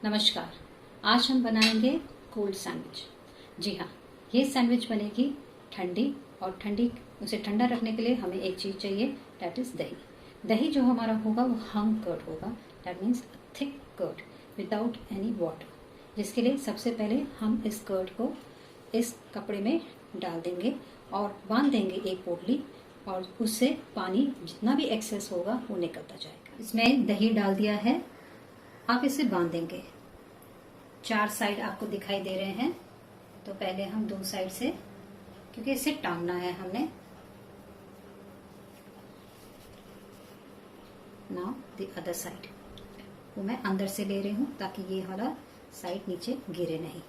नमस्कार। आज हम बनाएंगे कोल्ड सैंडविच। जी हाँ, ये सैंडविच बनेगी ठंडी, और उसे ठंडा रखने के लिए हमें एक चीज़ चाहिए, दैट इज़ दही। दही जो हमारा होगा वो हंग कर्ड होगा, that means thick curd without any water, जिसके लिए सबसे पहले हम इस कर्ड को इस कपड़े में डाल देंगे और बांध देंगे एक पोटली, और उससे पानी जितना भी एक्सेस होगा वो निकलता जाएगा। इसमें दही डाल दिया है, आप इसे बांध देंगे। 4 साइड आपको दिखाई दे रहे हैं, तो पहले हम 2 साइड से, क्योंकि इसे टांगना है हमने। नाउ द अदर साइड, वो मैं अंदर से ले रही हूं ताकि ये वाला साइड नीचे गिरे नहीं।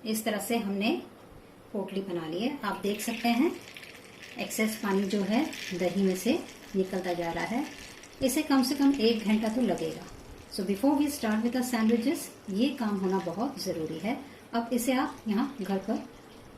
इस तरह से हमने पोटली बना ली है। आप देख सकते हैं एक्सेस पानी जो है दही में से निकलता जा रहा है। इसे कम से कम 1 घंटा तो लगेगा। So before we start with the sandwiches, ये काम होना बहुत ज़रूरी है। अब इसे आप यहाँ घर पर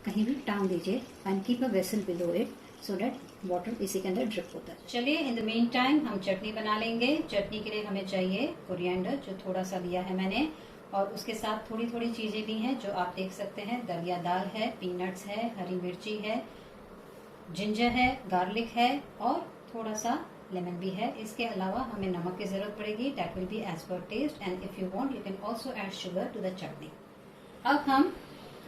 कहीं भी टांग दीजिए and keep a vessel below it so that water इसी के अंदर ड्रिप होता है। चलिए, इन द मेन टाइम हम चटनी बना लेंगे। चटनी के लिए हमें चाहिए कोरिएंडर, जो थोड़ा सा लिया है मैंने, और उसके साथ थोड़ी थोड़ी चीज़ें भी हैं जो आप देख सकते हैं। दलिया दाल है, पीनट्स है, हरी मिर्ची है, जिंजर है, गार्लिक है, और थोड़ा सा लेमन भी है। इसके अलावा हमें नमक की जरूरत पड़ेगी, that will be as per taste, and if you want you can also add sugar to the chutney. अब हम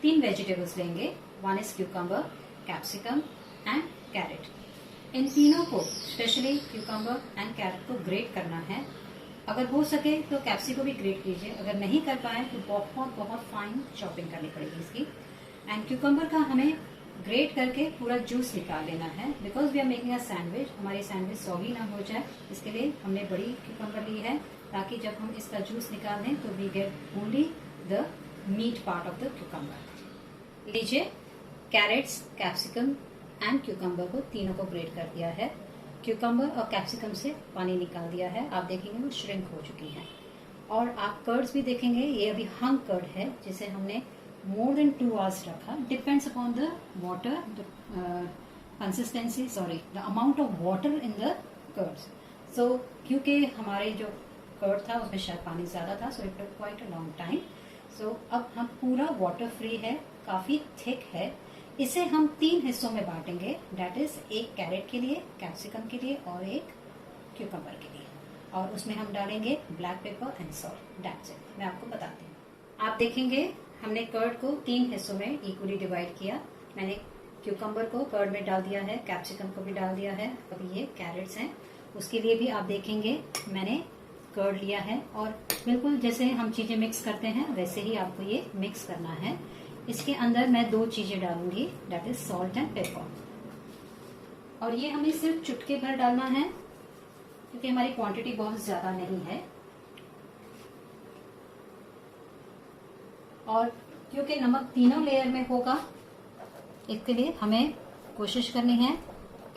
3 वेजिटेबल्स लेंगे। 1 is cucumber, capsicum and carrot. इन तीनों को, स्पेशली क्यूकम्बर एंड कैरेट को ग्रेट करना है। अगर हो सके तो कैप्सिको भी ग्रेट कीजिए, अगर नहीं कर पाए तो बहुत बहुत फाइन चॉपिंग करनी पड़ेगी इसकी। एंड क्यूकम्बर का हमें ग्रेट करके पूरा जूस निकाल लेना है, because we are making a sandwich. हमारी सैंडविच सॉगी ना हो जाए, इसके लिए हमने बड़ी क्यूकम्बर ली है, ताकि जब हम इसका जूस निकाल दें तो we get only the meat part of the cucumber. लीजिए, कैरेट्स, कैप्सिकम एंड क्यूकम्बर को तीनों को ग्रेट कर दिया है। क्यूकम्बर और कैप्सिकम से पानी निकाल दिया है, आप देखेंगे वो श्रिंक हो चुकी है। और आप कर्ड्स भी देखेंगे, ये अभी हंग कर्ड है, जिसे हमने मोर देन 2 आवर्स रखा। Depends upon the water, the consistency, sorry, the amount of water in the curds. So क्योंकि हमारे जो कर्ड था उसमें शायद पानी ज्यादा था, so it took quite a long time. So अब हम पूरा वाटर फ्री है, काफी थिक है। इसे हम 3 हिस्सों में बांटेंगे, दैट इज एक कैरेट के लिए, कैप्सिकम के लिए और एक क्यूकम्बर के लिए। और उसमें हम डालेंगे black pepper and salt, that's it. मैं आपको बताती हूँ। आप देखेंगे हमने कर्ड को 3 हिस्सों में इक्वली डिवाइड किया। मैंने क्यूकम्बर को कर्ड में डाल दिया है, कैप्सिकम को भी डाल दिया है। अभी ये कैरेट्स हैं, उसके लिए भी आप देखेंगे मैंने कर्ड लिया है, और बिल्कुल जैसे हम चीजें मिक्स करते हैं वैसे ही आपको ये मिक्स करना है। इसके अंदर मैं 2 चीजें डालूंगी, that is salt and paper. और ये हमें सिर्फ चुटके भर डालना है, क्योंकि हमारी क्वांटिटी बहुत ज्यादा नहीं है। और क्योंकि नमक तीनों लेयर में होगा, इसके लिए हमें कोशिश करनी है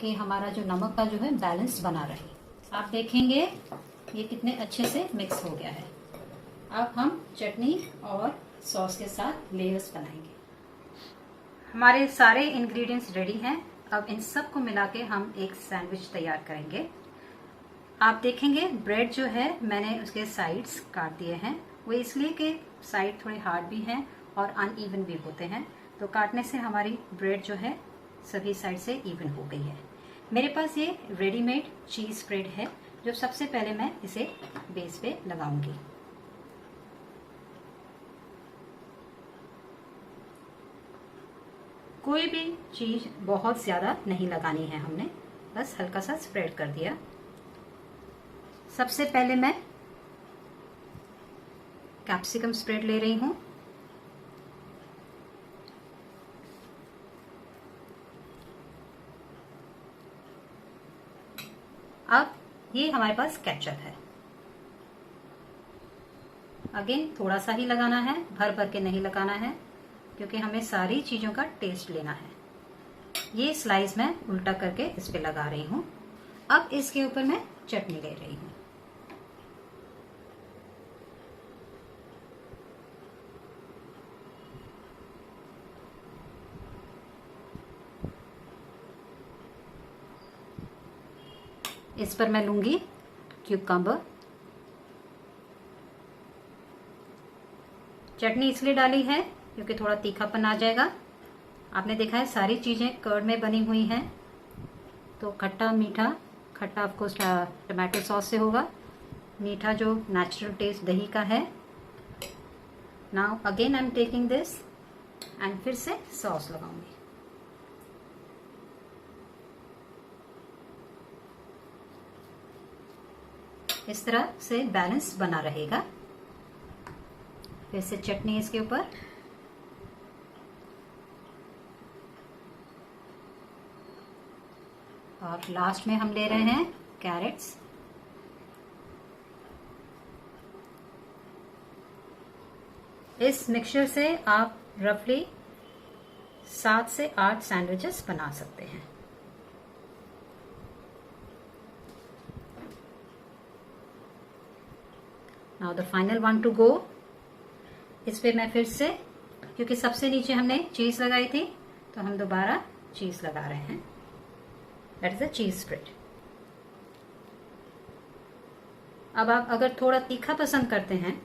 कि हमारा जो नमक का जो है बैलेंस बना रहे। आप देखेंगे ये कितने अच्छे से मिक्स हो गया है। अब हम चटनी और सॉस के साथ लेयर्स बनाएंगे। हमारे सारे इंग्रेडिएंट्स रेडी हैं। अब इन सब को मिला के हम एक सैंडविच तैयार करेंगे। आप देखेंगे ब्रेड जो है मैंने उसके साइड्स काट दिए हैं, वो इसलिए कि साइड थोड़े हार्ड भी हैं और अनइवन भी होते हैं, तो काटने से हमारी ब्रेड जो है सभी साइड से इवन हो गई है। मेरे पास ये रेडीमेड चीज ब्रेड है, जो सबसे पहले मैं इसे बेस पे लगाऊंगी। कोई भी चीज बहुत ज्यादा नहीं लगानी है हमने, बस हल्का सा स्प्रेड कर दिया। सबसे पहले मैं कैप्सिकम स्प्रेड ले रही हूं। अब ये हमारे पास केचप है। अगेन थोड़ा सा ही लगाना है, भर भर के नहीं लगाना है, क्योंकि हमें सारी चीजों का टेस्ट लेना है। ये स्लाइस मैं उल्टा करके इस पे लगा रही हूँ। अब इसके ऊपर मैं चटनी ले रही हूँ। इस पर मैं लूंगी क्यूकम्बर। चटनी इसलिए डाली है क्योंकि थोड़ा तीखापन आ जाएगा। आपने देखा है सारी चीज़ें कर्ड में बनी हुई हैं, तो खट्टा मीठा, खट्टा ऑफकोर्स टमाटो सॉस से होगा, मीठा जो नेचुरल टेस्ट दही का है। Now again I am taking this and फिर से सॉस लगाऊंगी। इस तरह से बैलेंस बना रहेगा। फिर से चटनी इसके ऊपर। और लास्ट में हम ले रहे हैं कैरेट्स। इस मिक्सचर से आप रफली 7 से 8 सैंडविचेस बना सकते हैं। Now the final one to go. इस पे मैं फिर से, क्योंकि सबसे नीचे हमने चीज लगाई थी, तो हम दोबारा चीज लगा रहे हैं। That is the cheese spread. अब आप अगर थोड़ा तीखा पसंद करते हैं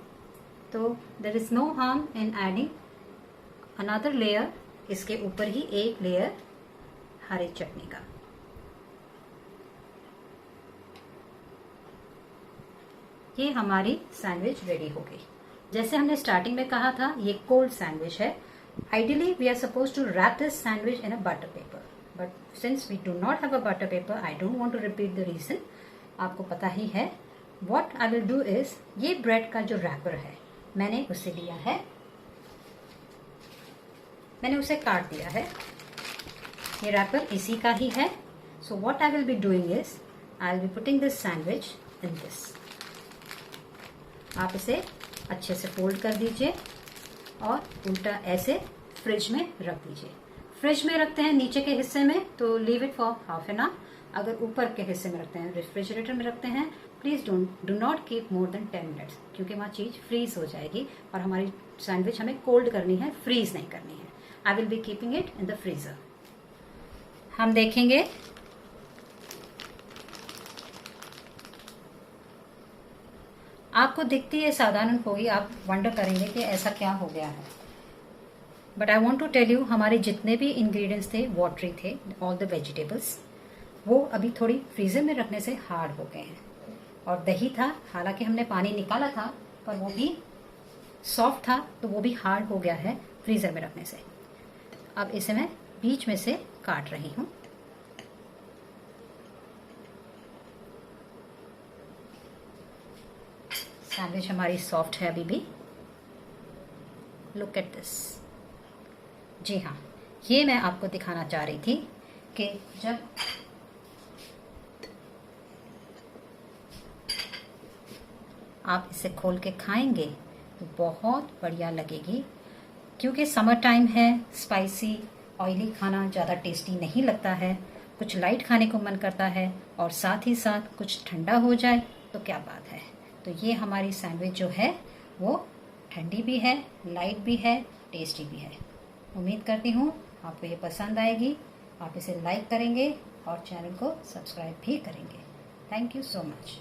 तो there is no harm in adding another layer, इसके ऊपर ही एक लेयर हरी चटनी का। ये हमारी सैंडविच रेडी हो गई। जैसे हमने स्टार्टिंग में कहा था, ये कोल्ड सैंडविच है। Ideally we are suppose to wrap this sandwich in a butter paper, but since we do not have a butter paper, I don't want to repeat the reason. आपको पता ही है। What I will do is, ये bread का जो wrapper है मैंने उसे लिया है, मैंने उसे काट दिया है। ये रैपर इसी का ही है। So what I will be doing is, I will be putting this sandwich in this. आप इसे अच्छे से फोल्ड कर दीजिए और उल्टा ऐसे फ्रिज में रख दीजिए। फ्रिज में रखते हैं नीचे के हिस्से में तो leave it for half an hour. अगर ऊपर के हिस्से में रखते हैं, रेफ्रिजरेटर में रखते हैं, please do not keep more than 10 minutes, क्योंकि वहाँ चीज फ्रीज हो जाएगी और हमारी सैंडविच हमें कोल्ड करनी है, फ्रीज नहीं करनी है। I will be keeping it in the freezer. हम देखेंगे आपको दिखती है साधारण होगी, आप वंडर करेंगे कि ऐसा क्या हो गया है। But I want to tell you, हमारे जितने भी इंग्रेडिएंट्स थे वाटरी थे, ऑल द वेजिटेबल्स, वो अभी थोड़ी फ्रीजर में रखने से हार्ड हो गए हैं। और दही था, हालांकि हमने पानी निकाला था, पर वो भी सॉफ्ट था, तो वो भी हार्ड हो गया है फ्रीजर में रखने से। अब इसे मैं बीच में से काट रही हूँ। सैंडविच हमारी सॉफ्ट है अभी भी। Look at this. जी हाँ, ये मैं आपको दिखाना चाह रही थी कि जब आप इसे खोल के खाएंगे तो बहुत बढ़िया लगेगी। क्योंकि समर टाइम है, स्पाइसी ऑयली खाना ज़्यादा टेस्टी नहीं लगता है, कुछ लाइट खाने को मन करता है और साथ ही साथ कुछ ठंडा हो जाए तो क्या बात है। तो ये हमारी सैंडविच जो है वो ठंडी भी है, लाइट भी है, टेस्टी भी है। उम्मीद करती हूँ आपको ये पसंद आएगी। आप इसे लाइक करेंगे और चैनल को सब्सक्राइब भी करेंगे। Thank you so much.